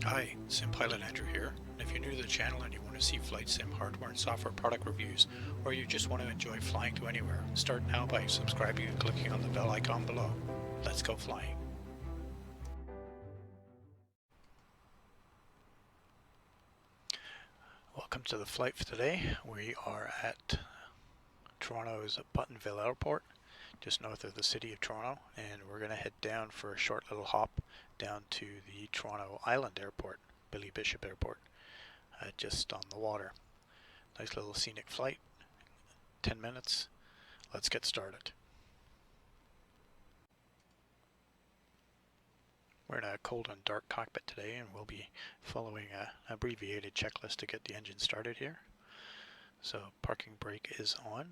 Hi, SimPilot Andrew here, and if you're new to the channel and you want to see flight sim hardware and software product reviews, or you just want to enjoy flying to anywhere, start now by subscribing and clicking on the bell icon below. Let's go flying. Welcome to the flight for today. We are at Toronto's Buttonville Airport, just north of the city of Toronto, and we're going to head down for a short little hop down to the Toronto Island Airport, Billy Bishop Airport, just on the water. Nice little scenic flight, 10 minutes. Let's get started. We're in a cold and dark cockpit today, and we'll be following an abbreviated checklist to get the engine started here. So parking brake is on.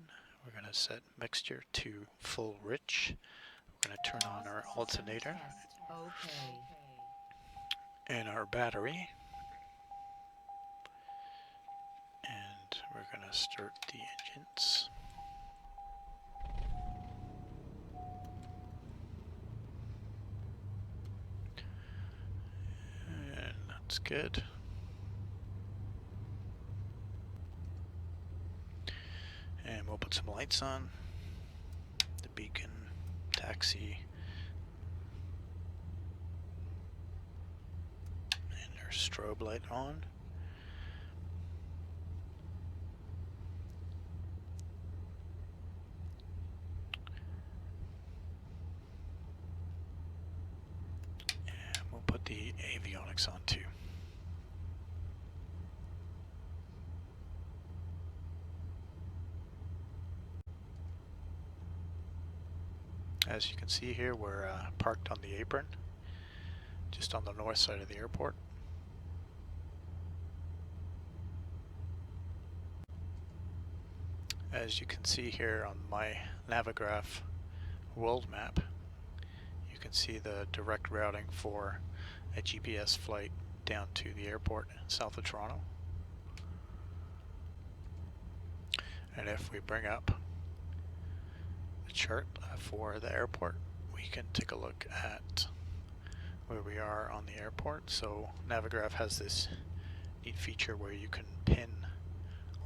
We're going to set mixture to full rich. We're going to turn on our alternator and our battery. And we're going to start the engines. And that's good. And we'll put some lights on. The beacon, taxi, and our strobe light on. And we'll put the avionics on too. As you can see here, we're parked on the apron, just on the north side of the airport. As you can see here on my Navigraph world map, you can see the direct routing for a GPS flight down to the airport south of Toronto. And if we bring up the chart for the airport, we can take a look at where we are on the airport. So Navigraph has this neat feature where you can pin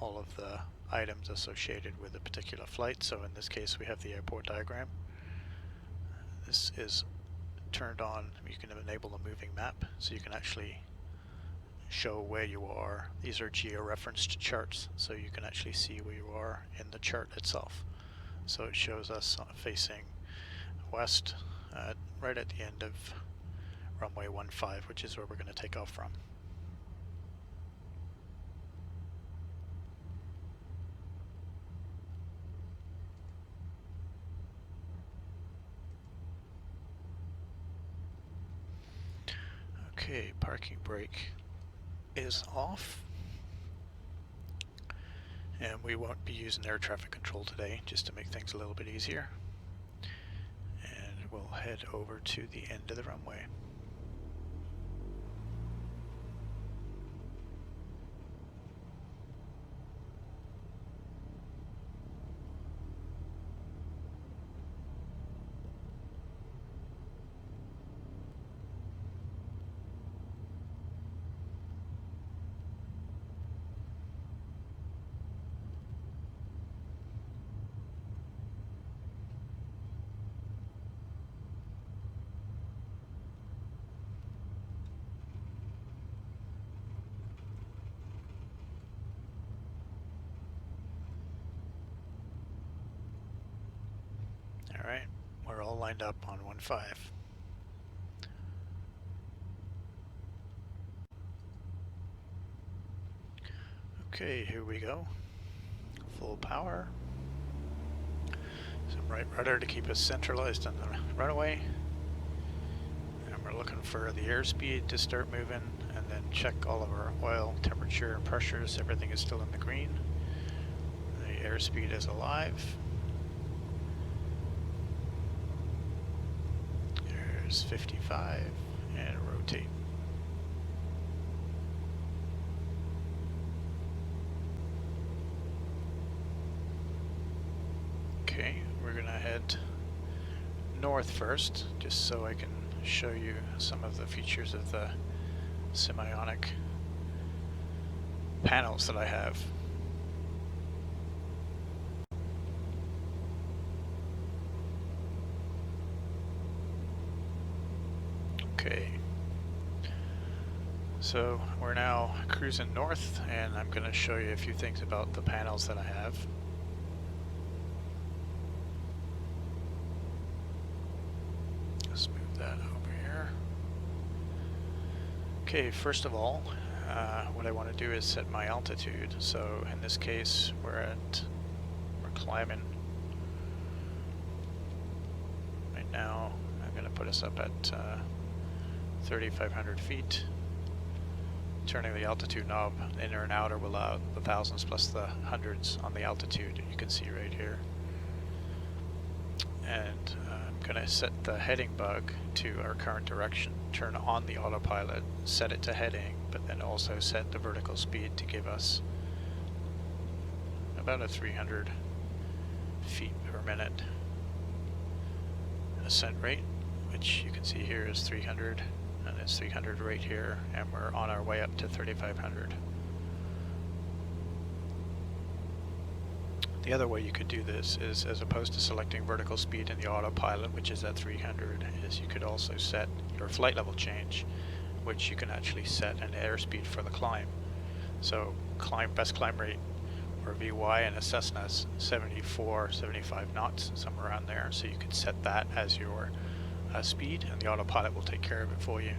all of the items associated with a particular flight. So in this case we have the airport diagram. This is turned on. You can enable a moving map, so you can actually show where you are. These are geo-referenced charts, so you can actually see where you are in the chart itself. So it shows us facing west, right at the end of runway 15, which is where we're going to take off from. Okay, parking brake is off. And we won't be using air traffic control today, just to make things a little bit easier. And we'll head over to the end of the runway. Alright, we're all lined up on 15. Okay, here we go. Full power. Some right rudder to keep us centralized on the runway. And we're looking for the airspeed to start moving, and then check all of our oil, temperature, and pressures. Everything is still in the green. The airspeed is alive. There's 55, and rotate. Okay, we're gonna head north first, just so I can show you some of the features of the SIMiONIC panels that I have. Okay, so we're now cruising north, and I'm going to show you a few things about the panels that I have. Let's move that over here. Okay, first of all, what I want to do is set my altitude. So in this case, we're climbing. Right now, I'm going to put us up at 3,500 feet. Turning the altitude knob inner and outer will allow the thousands plus the hundreds on the altitude you can see right here. And I'm going to set the heading bug to our current direction, turn on the autopilot, set it to heading, but then also set the vertical speed to give us about a 300 feet per minute ascent rate, which you can see here is 300. And it's 300 right here, and we're on our way up to 3,500. The other way you could do this is, as opposed to selecting vertical speed in the autopilot, which is at 300, is you could also set your flight level change, which you can actually set an airspeed for the climb. So best climb rate, or VY, in a Cessna is 74, 75 knots, somewhere around there. So you could set that as your speed, and the autopilot will take care of it for you.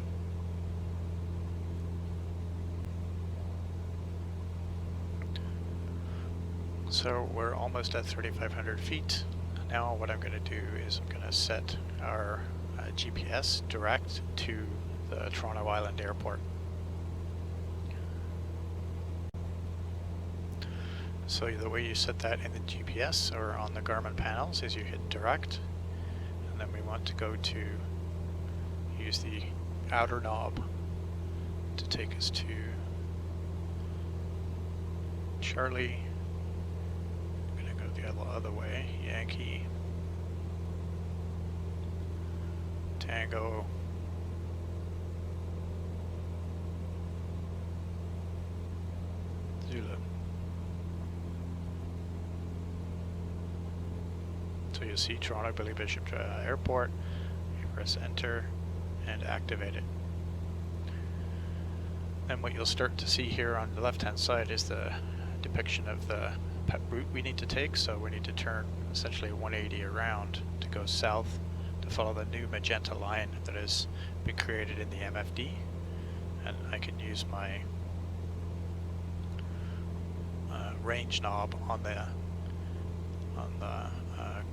So we're almost at 3,500 feet. Now what I'm going to do is I'm going to set our GPS direct to the Toronto Island Airport. So the way you set that in the GPS or on the Garmin panels is you hit direct, and then we want to go to use the outer knob to take us to Charlie. I'm going to go the other way, Yankee, Tango, Zulu. So you'll see Toronto Billy Bishop Airport. You press enter and activate it. And what you'll start to see here on the left hand side is the depiction of the route we need to take. So we need to turn essentially 180 around to go south to follow the new magenta line that has been created in the MFD. And I can use my range knob on the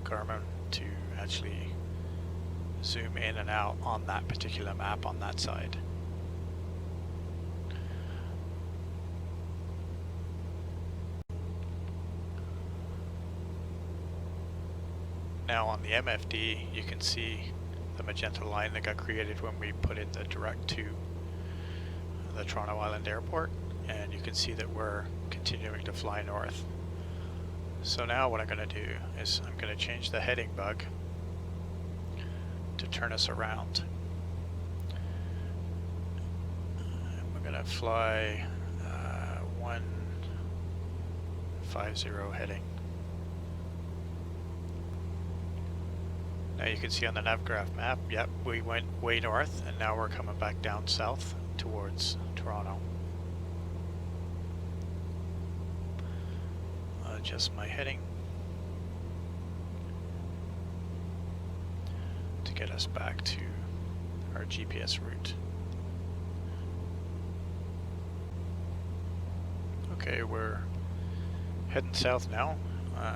Garmin to actually zoom in and out on that particular map on that side. Now on the MFD, you can see the magenta line that got created when we put in the direct to the Toronto Island Airport, and you can see that we're continuing to fly north. So now what I'm going to do is I'm going to change the heading bug to turn us around. And we're going to fly 150 heading. Now you can see on the Navigraph map, yep, we went way north, and now we're coming back down south towards Toronto. Adjust my heading to get us back to our GPS route. Okay, we're heading south now,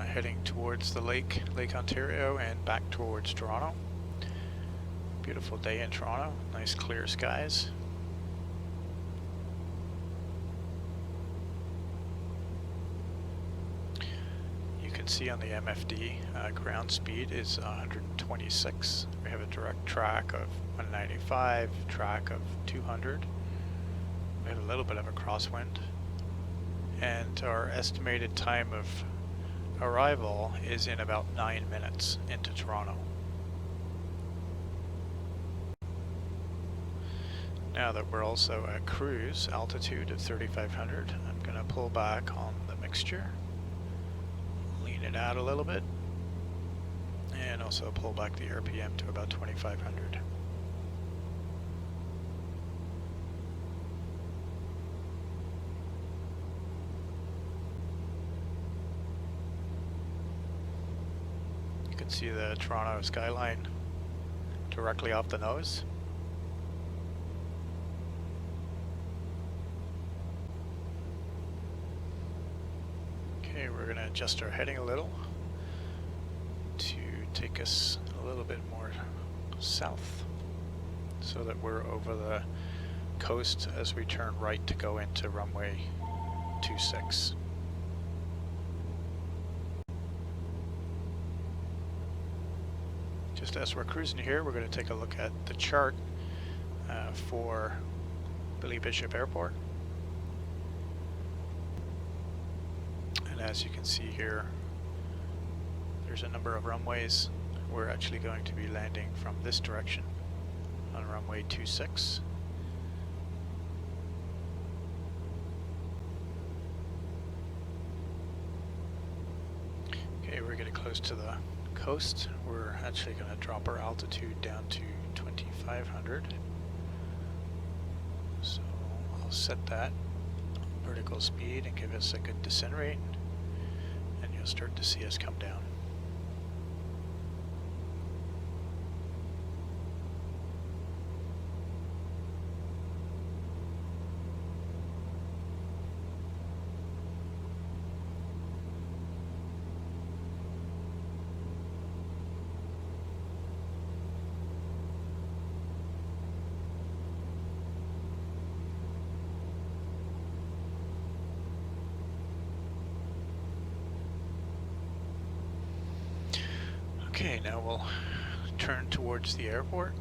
heading towards the Lake Ontario and back towards Toronto. Beautiful day in Toronto, nice clear skies. See on the MFD, ground speed is 126. We have a direct track of 195, track of 200. We had a little bit of a crosswind, and our estimated time of arrival is in about 9 minutes into Toronto. Now that we're also at cruise altitude of 3,500, I'm going to pull back on the mixture, lean it out a little bit, and also pull back the RPM to about 2,500. You can see the Toronto skyline directly off the nose. Okay, we're going to adjust our heading a little to take us a little bit more south so that we're over the coast as we turn right to go into runway 26. Just as we're cruising here, we're going to take a look at the chart for Billy Bishop Airport. And as you can see here, there's a number of runways. We're actually going to be landing from this direction on runway 26. Okay, we're getting close to the coast. We're actually going to drop our altitude down to 2,500. So I'll set that vertical speed and give us a good descent rate, and you'll start to see us come down. Okay, now we'll turn towards the airport.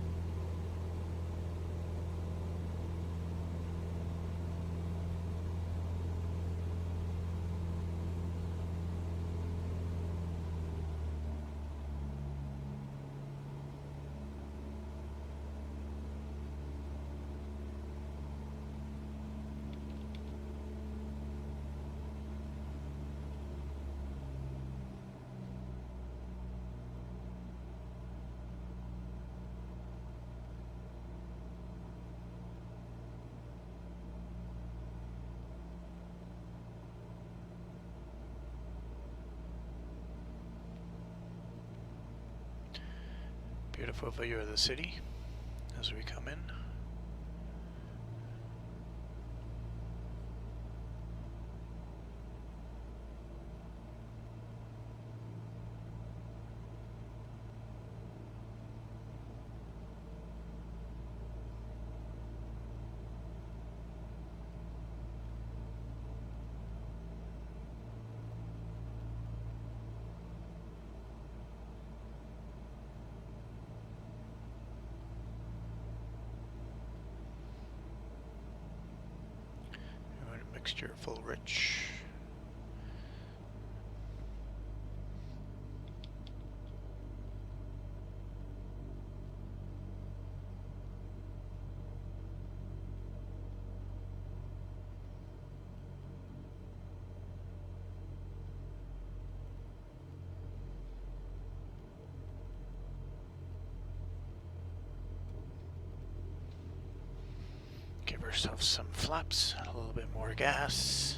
Beautiful view of the city as we come in. Mixture full rich. Give ourselves some flaps, a little bit more gas.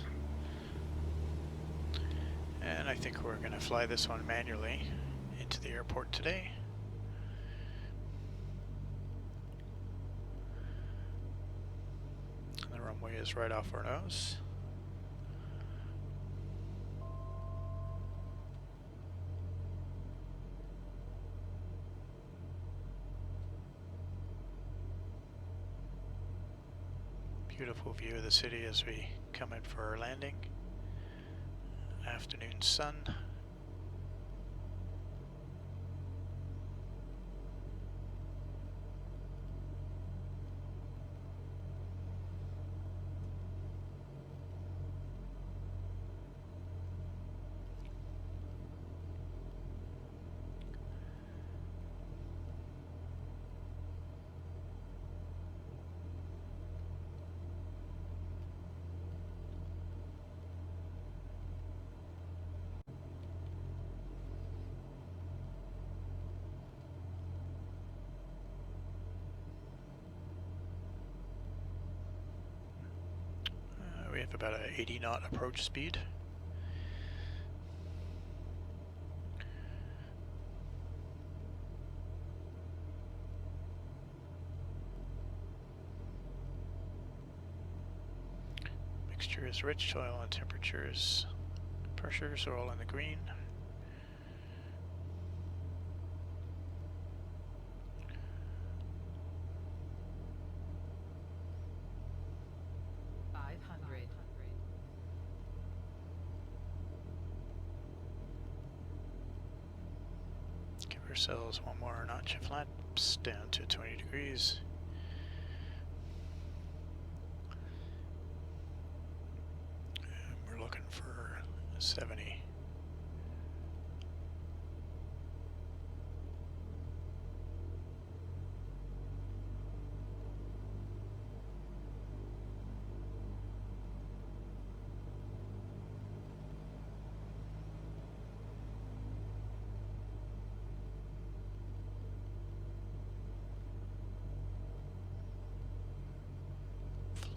And I think we're going to fly this one manually into the airport today. And the runway is right off our nose. Beautiful view of the city as we come in for our landing. Afternoon sun. We have about an 80 knot approach speed. Mixture is rich, soil and temperatures. Pressures are all in the green. Give ourselves one more notch of flaps down to 20 degrees. And we're looking for 70.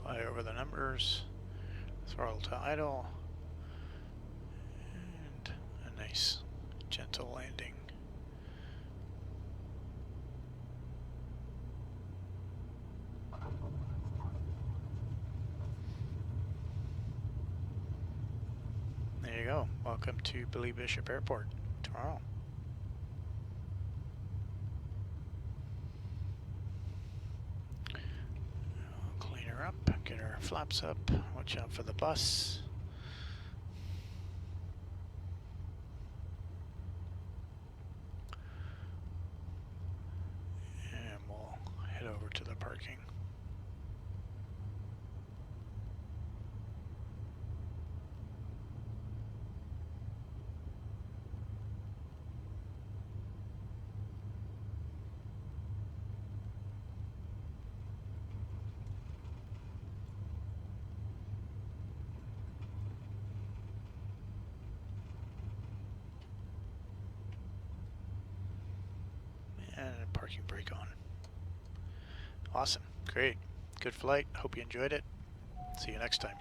Fly over the numbers, throttle to idle, and a nice gentle landing. There you go. Welcome to Billy Bishop Airport tomorrow. Up, get our flaps up, watch out for the bus. And we'll head over to the parking. And a parking brake on. Awesome. Great. Good flight. Hope you enjoyed it. See you next time.